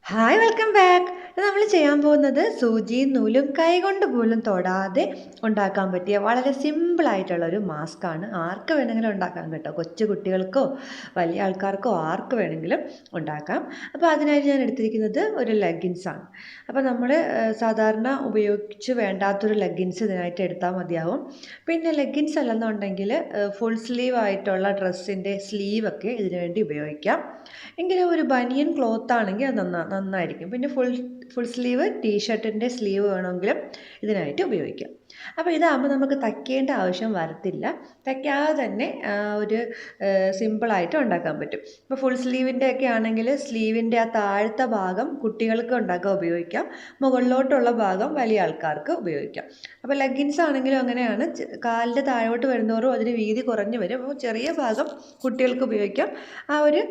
Hi welcome back. നമ്മൾ ചെയ്യാൻ പോകുന്നത് സൂചിയും നൂലും കൈകൊണ്ട് പോലും തൊടാതെ ഉണ്ടാക്കാൻ പറ്റിയ വളരെ സിമ്പിളായിട്ടുള്ള ഒരു മാസ്കാണ്. ആർക്ക് വേണമെങ്കിലും ഉണ്ടാക്കാം കേട്ടോ. കൊച്ചു കുട്ടികൾക്കോ വലിയ ആൾക്കാർക്കോ ആർക്ക് വേണമെങ്കിലും ഉണ്ടാക്കാം. അപ്പോൾ അതിനായിട്ട് ഞാൻ എടുത്തിരിക്കുന്നത് ഒരു ലെഗിൻസാണ്. അപ്പോൾ നമ്മൾ സാധാരണ ഉപയോഗിച്ച് വേണ്ടാത്തൊരു ലെഗിൻസ് ഇതിനായിട്ട് എടുത്താൽ മതിയാവും. പിന്നെ ലെഗിൻസ് അല്ലെന്നുണ്ടെങ്കിൽ ഫുൾ സ്ലീവ് ആയിട്ടുള്ള ഡ്രസ്സിൻ്റെ സ്ലീവൊക്കെ ഇതിനു വേണ്ടി ഉപയോഗിക്കാം. എങ്കിലും ഒരു ബനിയൻ ക്ലോത്ത് ആണെങ്കിൽ അത് നന്നായിരിക്കും. പിന്നെ ഫുൾ സ്ലീവ് ടീഷർട്ടിൻ്റെ സ്ലീവ് വേണമെങ്കിലും ഇതിനായിട്ട് ഉപയോഗിക്കാം. അപ്പോൾ ഇതാകുമ്പോൾ നമുക്ക് തയ്ക്കേണ്ട ആവശ്യം വരത്തില്ല. തയ്ക്കാതെ തന്നെ ഒരു സിമ്പിളായിട്ട് ഉണ്ടാക്കാൻ പറ്റും. ഇപ്പോൾ ഫുൾ സ്ലീവിൻ്റെ ഒക്കെ ആണെങ്കിൽ സ്ലീവിൻ്റെ ആ താഴത്തെ ഭാഗം കുട്ടികൾക്ക് ഉണ്ടാക്കാൻ ഉപയോഗിക്കാം. മുകളിലോട്ടുള്ള ഭാഗം വലിയ ആൾക്കാർക്ക് ഉപയോഗിക്കാം. അപ്പോൾ ലെഗിൻസ് ആണെങ്കിലും അങ്ങനെയാണ്. കാലിൻ്റെ താഴോട്ട് വരുന്നതോറും അതിന് വീതി കുറഞ്ഞു വരും. അപ്പോൾ ചെറിയ ഭാഗം കുട്ടികൾക്ക് ഉപയോഗിക്കാം. ആ ഒരു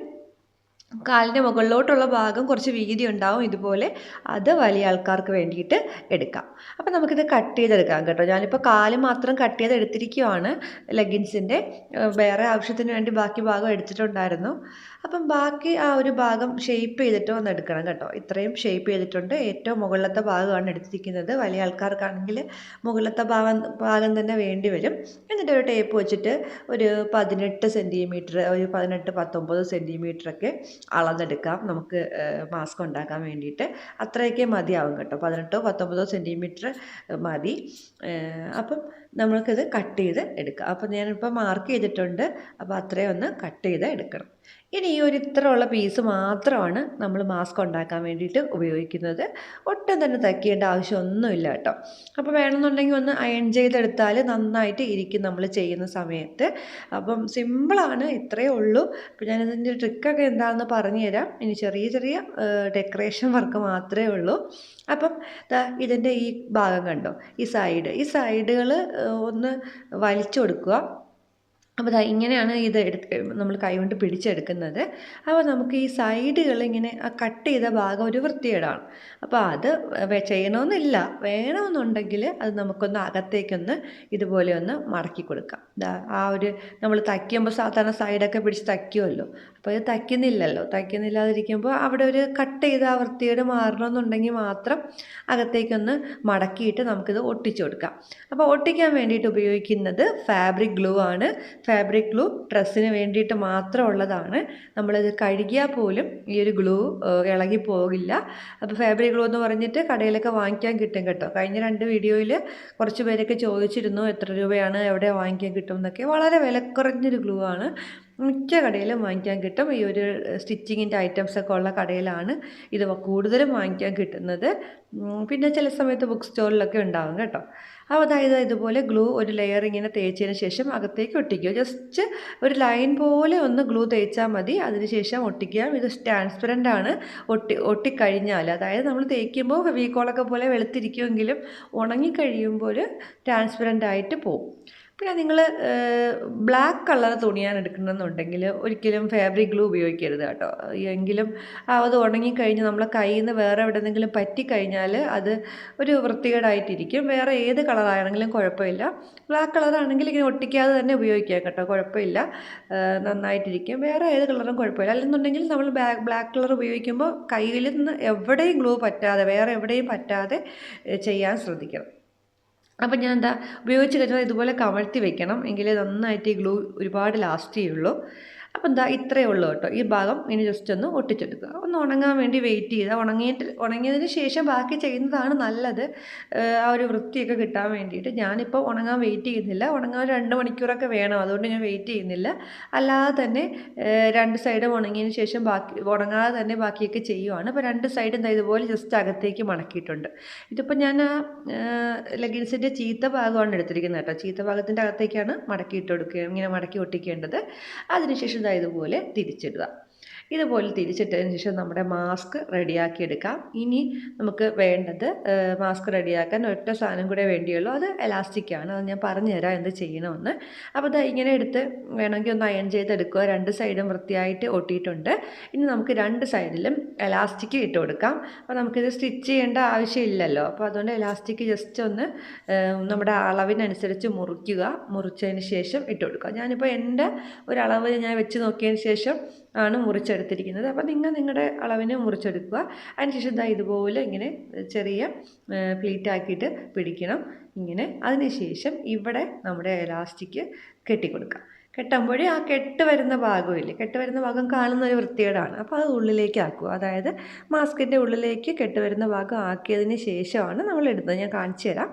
കാലിൻ്റെ മുകളിലോട്ടുള്ള ഭാഗം കുറച്ച് വീതി ഉണ്ടാവും ഇതുപോലെ. അത് വലിയ ആൾക്കാർക്ക് വേണ്ടിയിട്ട് എടുക്കാം. അപ്പോൾ നമുക്കിത് കട്ട് ചെയ്തെടുക്കാം കേട്ടോ. ഞാനിപ്പോൾ കാല് മാത്രം കട്ട് ചെയ്ത് എടുത്തിരിക്കുകയാണ് ലെഗിൻസിൻ്റെ. വേറെ ആവശ്യത്തിന് വേണ്ടി ബാക്കി ഭാഗം എടുത്തിട്ടുണ്ടായിരുന്നു. അപ്പം ബാക്കി ആ ഒരു ഭാഗം ഷേപ്പ് ചെയ്തിട്ട് ഒന്ന് എടുക്കണം കേട്ടോ. ഇത്രയും ഷേപ്പ് ചെയ്തിട്ടുണ്ട്. ഏറ്റവും മുകളിലത്തെ ഭാഗമാണ് എടുത്തിരിക്കുന്നത്. വലിയ ആൾക്കാർക്കാണെങ്കിൽ മുകളിലത്തെ ഭാഗം തന്നെ വേണ്ടി വരും. എന്നിട്ട് ഒരു ടേപ്പ് വെച്ചിട്ട് ഒരു 18 സെൻറ്റിമീറ്റർ, ഒരു 18-19 സെൻറ്റിമീറ്ററൊക്കെ അളന്നെടുക്കാം നമുക്ക് മാസ്ക് ഉണ്ടാക്കാൻ വേണ്ടിയിട്ട്. അത്രയൊക്കെ മതിയാവും കേട്ടോ. 18-19 സെൻറ്റിമീറ്റർ മതി. അപ്പം നമ്മൾക്കിത് കട്ട് ചെയ്ത് എടുക്കാം. അപ്പോൾ ഞാനിപ്പോൾ മാർക്ക് ചെയ്തിട്ടുണ്ട്. അപ്പോൾ അത്രയും ഒന്ന് കട്ട് ചെയ്ത് എടുക്കണം. ഇനി ഈ ഒരു ഇത്രയുള്ള പീസ് മാത്രമാണ് നമ്മൾ മാസ്ക് ഉണ്ടാക്കാൻ വേണ്ടിയിട്ട് ഉപയോഗിക്കുന്നത്. ഒട്ടും തന്നെ തയ്ക്കേണ്ട ആവശ്യമൊന്നുമില്ല കേട്ടോ. അപ്പോൾ വേണമെന്നുണ്ടെങ്കിൽ ഒന്ന് അയൺ ചെയ്തെടുത്താൽ നന്നായിട്ട് ഇരിക്കും നമ്മൾ ചെയ്യുന്ന സമയത്ത്. അപ്പം സിമ്പിളാണ്, ഇത്രയേ ഉള്ളൂ. അപ്പോൾ ഞാനിതിൻ്റെ ട്രിക്കൊക്കെ എന്താണെന്ന് പറഞ്ഞു തരാം. ഇനി ചെറിയ ചെറിയ ഡെക്കറേഷൻ വർക്ക് മാത്രമേ ഉള്ളൂ. അപ്പം ഇതിൻ്റെ ഈ ഭാഗം കണ്ടോ, ഈ സൈഡുകൾ ഒന്ന് വലിച്ചു കൊടുക്കുക. അപ്പോൾ ഇങ്ങനെയാണ് ഇത് നമ്മൾ കൈകൊണ്ട് പിടിച്ചെടുക്കുന്നത്. അപ്പോൾ നമുക്ക് ഈ സൈഡുകൾ ഇങ്ങനെ ആ കട്ട് ചെയ്ത ഭാഗം ഒരു വൃത്തികേടാണ്. അപ്പോൾ അത് ചെയ്യണമെന്നില്ല. വേണമെന്നുണ്ടെങ്കിൽ അത് നമുക്കൊന്ന് അകത്തേക്കൊന്ന് ഇതുപോലെ ഒന്ന് മടക്കി കൊടുക്കാം. ആ ഒരു നമ്മൾ തയ്ക്കുമ്പോൾ സാധാരണ സൈഡൊക്കെ പിടിച്ച് തയ്ക്കുമല്ലോ. അപ്പോൾ ഇത് തയ്ക്കുന്നില്ലാതിരിക്കുമ്പോൾ അവിടെ ഒരു കട്ട് ചെയ്ത ആ വൃത്തികേട് മാറണമെന്നുണ്ടെങ്കിൽ മാത്രം അകത്തേക്കൊന്ന് മടക്കിയിട്ട് നമുക്കിത് ഒട്ടിച്ചു കൊടുക്കാം. അപ്പോൾ ഒട്ടിക്കാൻ വേണ്ടിയിട്ട് ഉപയോഗിക്കുന്നത് ഫാബ്രിക് ഗ്ലൂ ആണ്. ഫാബ്രിക് ഗ്ലൂ ഡ്രസ്സിന് വേണ്ടിയിട്ട് മാത്രം ഉള്ളതാണ്. നമ്മളിത് കഴുകിയാൽ പോലും ഈ ഒരു ഗ്ലൂ ഇളകി പോകില്ല. അപ്പോൾ ഫാബ്രിക് ഗ്ലൂ എന്ന് പറഞ്ഞിട്ട് കടയിലൊക്കെ വാങ്ങിക്കാൻ കിട്ടും കേട്ടോ. കഴിഞ്ഞ 2 വീഡിയോയിൽ കുറച്ച് പേരൊക്കെ ചോദിച്ചിരുന്നു എത്ര രൂപയാണ്, എവിടെ വാങ്ങിക്കാൻ കിട്ടും എന്നൊക്കെ. വളരെ വിലക്കുറഞ്ഞൊരു ഗ്ലൂ ആണ്. മിക്ക കടയിലും വാങ്ങിക്കാൻ കിട്ടും. ഈ ഒരു സ്റ്റിച്ചിങ്ങിൻ്റെ ഐറ്റംസൊക്കെ ഉള്ള കടയിലാണ് ഇത് കൂടുതലും വാങ്ങിക്കാൻ കിട്ടുന്നത്. പിന്നെ ചില സമയത്ത് ബുക്ക് സ്റ്റോറിലൊക്കെ ഉണ്ടാകും കേട്ടോ. അപ്പോൾ അതായത് ഇതുപോലെ ഗ്ലൂ ഒരു ലെയർ ഇങ്ങനെ തേച്ചതിന് ശേഷം അകത്തേക്ക് ഒട്ടിക്കുക. ജസ്റ്റ് ഒരു ലൈൻ പോലെ ഒന്ന് ഗ്ലൂ തേച്ചാൽ മതി. അതിനുശേഷം ഒട്ടിക്കുക. ഇത് ട്രാൻസ്പെറൻ്റ് ആണ്. ഒട്ടിക്കഴിഞ്ഞാൽ, അതായത് നമ്മൾ തേക്കുമ്പോൾ ഫെവിക്കോളൊക്കെ പോലെ വെളുത്തിരിക്കുമെങ്കിലും ഉണങ്ങിക്കഴിയുമ്പോൾ ട്രാൻസ്പെറൻ്റ് ആയിട്ട് പോകും. പിന്നെ നിങ്ങൾ ബ്ലാക്ക് കളർ തുണിയാണ് എടുക്കണമെന്നുണ്ടെങ്കിൽ ഒരിക്കലും ഫാബ്രിക് ഗ്ലൂ ഉപയോഗിക്കരുത് കേട്ടോ. എങ്കിലും അത് ഉണങ്ങിക്കഴിഞ്ഞ് നമ്മളെ കയ്യിൽ നിന്ന് വേറെ എവിടെയെങ്കിലും പറ്റിക്കഴിഞ്ഞാൽ അത് ഒരു വൃത്തികേടായിട്ടിരിക്കും. വേറെ ഏത് കളറാണെങ്കിലും കുഴപ്പമില്ല. ബ്ലാക്ക് കളറാണെങ്കിൽ ഇങ്ങനെ ഒട്ടിക്കാതെ തന്നെ ഉപയോഗിക്കാം കേട്ടോ, കുഴപ്പമില്ല, നന്നായിട്ടിരിക്കും. വേറെ ഏത് കളറും കുഴപ്പമില്ല. അല്ലെന്നുണ്ടെങ്കിൽ നമ്മൾ ബ്ലാക്ക് കളർ ഉപയോഗിക്കുമ്പോൾ കയ്യിൽ നിന്ന് എവിടെയും ഗ്ലൂ പറ്റാതെ, വേറെ എവിടെയും പറ്റാതെ ചെയ്യാൻ ശ്രദ്ധിക്കണം. അപ്പം ഞാൻ ഉപയോഗിച്ച് കഴിഞ്ഞാൽ ഇതുപോലെ കമഴ്ത്തി വെക്കണം. എങ്കിലേ നന്നായിട്ട് ഈ ഗ്ലൂ ഒരുപാട് ലാസ്റ്റ് ചെയ്യുള്ളൂ. അപ്പം ഇത്രയേ ഉള്ളൂ കേട്ടോ. ഈ ഭാഗം ഇനി ജസ്റ്റ് ഒന്ന് ഒട്ടിച്ചെടുക്കുക. ഒന്ന് ഉണങ്ങാൻ വേണ്ടി വെയിറ്റ് ചെയ്താൽ ഉണങ്ങിയതിന് ശേഷം ബാക്കി ചെയ്യുന്നതാണ് നല്ലത്, ആ ഒരു വൃത്തിയൊക്കെ കിട്ടാൻ വേണ്ടിയിട്ട്. ഞാനിപ്പോൾ ഉണങ്ങാൻ വെയിറ്റ് ചെയ്യുന്നില്ല. ഉണങ്ങാൻ 2 മണിക്കൂറൊക്കെ വേണം. അതുകൊണ്ട് ഞാൻ വെയിറ്റ് ചെയ്യുന്നില്ല. അല്ലാതെ തന്നെ 2 സൈഡും ഉണങ്ങിയതിന് ശേഷം ഉണങ്ങാതെ തന്നെ ബാക്കിയൊക്കെ ചെയ്യുവാണ്. അപ്പോൾ 2 സൈഡും ഇതുപോലെ ജസ്റ്റ് അകത്തേക്ക് മടക്കിയിട്ടുണ്ട്. ഇതിപ്പോൾ ഞാൻ ലെഗിൻസിൻ്റെ ചീത്ത ഭാഗമാണ് എടുത്തിരിക്കുന്നത് കേട്ടോ. ചീത്ത ഭാഗത്തിൻ്റെ അകത്തേക്കാണ് മടക്കിയിട്ട് കൊടുക്കുക, ഇങ്ങനെ മടക്കി ഒട്ടിക്കേണ്ടത്. അതിനുശേഷം ഇതുപോലെ തിരിച്ചിടുക. ഇതുപോലെ തിരിച്ചിട്ടതിന് ശേഷം നമ്മുടെ മാസ്ക് റെഡിയാക്കി എടുക്കാം. ഇനി നമുക്ക് വേണ്ടത്, മാസ്ക് റെഡിയാക്കാൻ ഒറ്റ സാധനം കൂടെ വേണ്ടിയുള്ളൂ. അത് എലാസ്റ്റിക്കാണ്. അത് ഞാൻ പറഞ്ഞുതരാം എന്ത് ചെയ്യണമെന്ന്. അപ്പോൾ ഇങ്ങനെ എടുത്ത് വേണമെങ്കിൽ ഒന്ന് അയൺ ചെയ്തെടുക്കുക. 2 സൈഡും വൃത്തിയായിട്ട് ഒട്ടിയിട്ടുണ്ട്. ഇനി നമുക്ക് 2 സൈഡിലും എലാസ്റ്റിക് ഇട്ട് കൊടുക്കാം. അപ്പോൾ നമുക്കിത് സ്റ്റിച്ച് ചെയ്യേണ്ട ആവശ്യമില്ലല്ലോ. അപ്പോൾ അതുകൊണ്ട് എലാസ്റ്റിക് ജസ്റ്റ് ഒന്ന് നമ്മുടെ അളവിനനുസരിച്ച് മുറിച്ചതിന് ശേഷം ഇട്ട് കൊടുക്കുക. ഞാനിപ്പോൾ എൻ്റെ ഒരളവ് ഞാൻ വെച്ച് നോക്കിയതിന് ശേഷം ആണ് മുറിച്ചെടുത്തത്. മുറിച്ചെടുത്തിരിക്കുന്നത്. അപ്പോൾ നിങ്ങളുടെ അളവിന് മുറിച്ചെടുക്കുക. അതിനുശേഷം ദാ ഇതുപോലെ ഇങ്ങനെ ചെറിയ പ്ലീറ്റ് ആക്കിയിട്ട് പിടിക്കണം ഇങ്ങനെ. അതിനുശേഷം ഇവിടെ നമ്മുടെ എലാസ്റ്റിക് കെട്ടിക്കൊടുക്കുക. കെട്ടുമ്പോൾ ആ കെട്ട് വരുന്ന ഭാഗമില്ലേ, കെട്ട് വരുന്ന ഭാഗം കാണുന്ന ഒരു വൃത്തികേടാണ്. അപ്പോൾ അത് ഉള്ളിലേക്ക് ആക്കുക. അതായത് മാസ്കിൻ്റെ ഉള്ളിലേക്ക് കെട്ട് വരുന്ന ഭാഗം ആക്കിയതിന് ശേഷമാണ് നമ്മൾ ഇടുന്നത്. ഞാൻ കാണിച്ചു തരാം.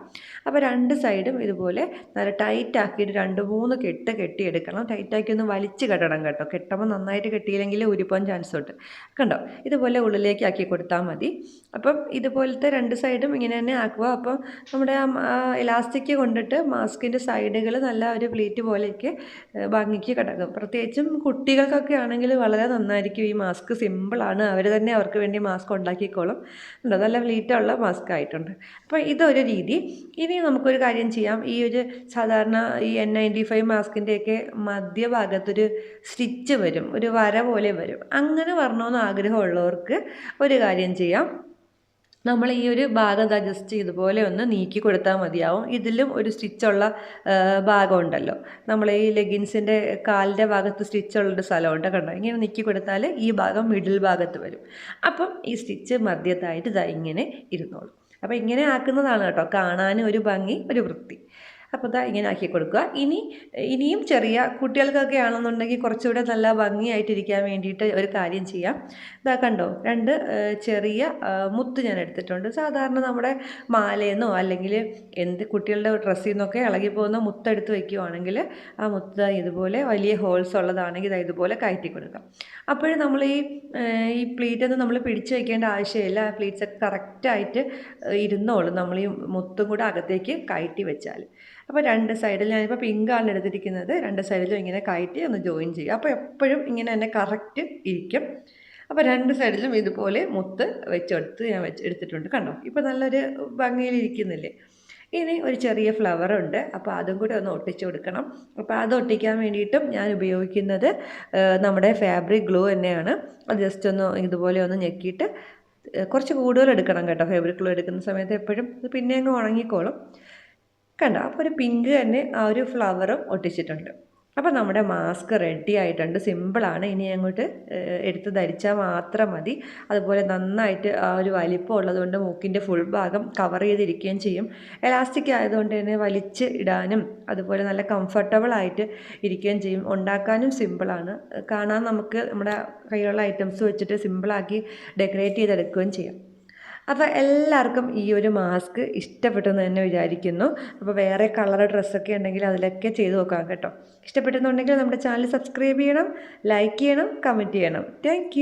അപ്പോൾ രണ്ട് സൈഡും ഇതുപോലെ നല്ല ടൈറ്റ് ആക്കിയിട്ട് 2-3 കെട്ട് കെട്ടിയെടുക്കണം. ടൈറ്റാക്കി ഒന്ന് വലിച്ച് കെട്ടണം കേട്ടോ. കെട്ടുമ്പോൾ നന്നായിട്ട് കെട്ടിയില്ലെങ്കിൽ ഉരിപ്പോൻ ചാൻസ് ഉണ്ട്. കണ്ടോ, ഇതുപോലെ ഉള്ളിലേക്ക് ആക്കി കൊടുത്താൽ മതി. അപ്പം ഇതുപോലത്തെ രണ്ട് സൈഡും ഇങ്ങനെ തന്നെ ആക്കുക. അപ്പം നമ്മുടെ ആ ഇലാസ്റ്റിക് കൊണ്ടിട്ട് മാസ്കിൻ്റെ സൈഡുകൾ നല്ല ഒരു പ്ലീറ്റ് പോലെയൊക്കെ ഭംഗിക്ക് കിടക്കും. പ്രത്യേകിച്ചും കുട്ടികൾക്കൊക്കെ ആണെങ്കിൽ വളരെ നന്നായിരിക്കും. ഈ മാസ്ക് സിമ്പിളാണ്, അവർ തന്നെ അവർക്ക് വേണ്ടി മാസ്ക് ഉണ്ടാക്കിക്കോളും. ഉണ്ടോ, നല്ല പ്ലീറ്റുള്ള മാസ്ക് ആയിട്ടുണ്ട്. അപ്പോൾ ഇതൊരു രീതി. ഇനി നമുക്കൊരു കാര്യം ചെയ്യാം. ഈ ഒരു സാധാരണ ഈ N95 മാസ്കിൻ്റെയൊക്കെ മധ്യഭാഗത്തൊരു സ്റ്റിച്ച് വരും, ഒരു വര പോലെ വരും. അങ്ങനെ വരണമെന്ന് ആഗ്രഹമുള്ളവർക്ക് ഒരു കാര്യം ചെയ്യാം. നമ്മൾ ഈ ഒരു ഭാഗം ജസ്റ്റ് ഇതുപോലെ ഒന്ന് നീക്കി കൊടുത്താൽ മതിയാവും. ഇതിലും ഒരു സ്റ്റിച്ചുള്ള ഭാഗമുണ്ടല്ലോ, നമ്മൾ ഈ ലെഗിൻസിൻ്റെ കാലിൻ്റെ ഭാഗത്ത് സ്റ്റിച്ചുള്ളൊരു സ്ഥലമുണ്ട് കണ്ടോ. ഇങ്ങനെ നീക്കി കൊടുത്താൽ ഈ ഭാഗം മിഡിൽ ഭാഗത്ത് വരും. അപ്പം ഈ സ്റ്റിച്ച് മധ്യത്തായിട്ട് ഇങ്ങനെ ഇരുന്നോളും. അപ്പോൾ ഇങ്ങനെ ആക്കുന്നതാണ് കേട്ടോ കാണാനും ഒരു ഭംഗി, ഒരു വൃത്തി. അപ്പോൾ ഇങ്ങനെ ആക്കി കൊടുക്കുക. ഇനിയും ചെറിയ കുട്ടികൾക്കൊക്കെ ആണെന്നുണ്ടെങ്കിൽ കുറച്ചുകൂടെ നല്ല ഭംഗിയായിട്ടിരിക്കാൻ വേണ്ടിയിട്ട് ഒരു കാര്യം ചെയ്യാം. കണ്ടോ, 2 ചെറിയ മുത്ത് ഞാൻ എടുത്തിട്ടുണ്ട്. സാധാരണ നമ്മുടെ മാലയെന്നോ അല്ലെങ്കിൽ കുട്ടികളുടെ ഡ്രസ്സിൽ നിന്നൊക്കെ ഇളകിപ്പോകുന്ന മുത്തെടുത്ത് വയ്ക്കുകയാണെങ്കിൽ ആ മുത്ത് ഇതുപോലെ വലിയ ഹോൾസ് ഉള്ളതാണെങ്കിൽ ഇതുപോലെ കയറ്റി കൊടുക്കാം. അപ്പോഴും നമ്മൾ ഈ പ്ലീറ്റൊന്നും നമ്മൾ പിടിച്ച് വയ്ക്കേണ്ട ആവശ്യമില്ല. ആ പ്ലീറ്റ്സൊക്കെ കറക്റ്റായിട്ട് ഇരുന്നോളും നമ്മൾ ഈ മുത്തും കൂടെ അകത്തേക്ക് കയറ്റി വെച്ചാൽ. അപ്പോൾ രണ്ട് സൈഡിൽ ഞാനിപ്പോൾ പിങ്കാണ് എടുത്തിരിക്കുന്നത്. രണ്ട് സൈഡിലും ഇങ്ങനെ കയറ്റി ഒന്ന് ജോയിൻ ചെയ്യുക. അപ്പോൾ എപ്പോഴും ഇങ്ങനെ തന്നെ കറക്റ്റ് ഇരിക്കും. അപ്പോൾ രണ്ട് സൈഡിലും ഇതുപോലെ മുത്ത് വെച്ചെടുത്ത് ഞാൻ എടുത്തിട്ടുണ്ട്. കണ്ടോ, ഇപ്പോൾ നല്ലൊരു ഭംഗിയിലിരിക്കുന്നില്ലേ. ഇനി ഒരു ചെറിയ ഫ്ലവറുണ്ട്, അപ്പോൾ അതും കൂടെ ഒന്ന് ഒട്ടിച്ചു കൊടുക്കണം. അപ്പോൾ അത് ഒട്ടിക്കാൻ വേണ്ടിയിട്ടും ഞാൻ ഉപയോഗിക്കുന്നത് നമ്മുടെ ഫാബ്രിക് ഗ്ലൂ തന്നെയാണ്. അത് ജസ്റ്റ് ഒന്ന് ഇതുപോലെ ഒന്ന് ഞെക്കിയിട്ട് കുറച്ച് കൂടുതൽ എടുക്കണം കേട്ടോ. ഫാബ്രിക് ഗ്ലൂ എടുക്കുന്ന സമയത്ത് എപ്പോഴും ഇത് പിന്നെ അങ്ങ് ഉണങ്ങിക്കോളും. കണ്ടോ, അപ്പോൾ ഒരു പിങ്ക് തന്നെ ആ ഒരു ഫ്ലവറും ഒട്ടിച്ചിട്ടുണ്ട്. അപ്പോൾ നമ്മുടെ മാസ്ക് റെഡി ആയിട്ടുണ്ട്. സിമ്പിളാണ്. ഇനി അങ്ങോട്ട് എടുത്ത് ധരിച്ചാൽ മാത്രം മതി. അതുപോലെ നന്നായിട്ട് ആ ഒരു വലിപ്പം ഉള്ളതുകൊണ്ട് മൂക്കിൻ്റെ ഫുൾ ഭാഗം കവർ ചെയ്തിരിക്കുകയും ചെയ്യും. എലാസ്റ്റിക് ആയതുകൊണ്ട് തന്നെ വലിച്ച് ഇടാനും അതുപോലെ നല്ല കംഫർട്ടബിൾ ആയിട്ട് ഇരിക്കുകയും ചെയ്യും. ഉണ്ടാക്കാനും സിമ്പിളാണ്. കാണാൻ നമുക്ക് നമ്മുടെ കയ്യിലുള്ള ഐറ്റംസ് വെച്ചിട്ട് സിമ്പിളാക്കി ഡെക്കറേറ്റ് ചെയ്തെടുക്കുകയും ചെയ്യാം. അപ്പോൾ എല്ലാവർക്കും ഈ ഒരു മാസ്ക് ഇഷ്ടപ്പെട്ടെന്ന് തന്നെ വിചാരിക്കുന്നു. അപ്പോൾ വേറെ കളർ ഡ്രസ്സൊക്കെ ഉണ്ടെങ്കിൽ അതിലൊക്കെ ചെയ്ത് നോക്കാം കേട്ടോ. ഇഷ്ടപ്പെട്ടെന്നുണ്ടെങ്കിൽ നമ്മുടെ ചാനൽ സബ്സ്ക്രൈബ് ചെയ്യണം, ലൈക്ക് ചെയ്യണം, കമൻറ്റ് ചെയ്യണം. താങ്ക്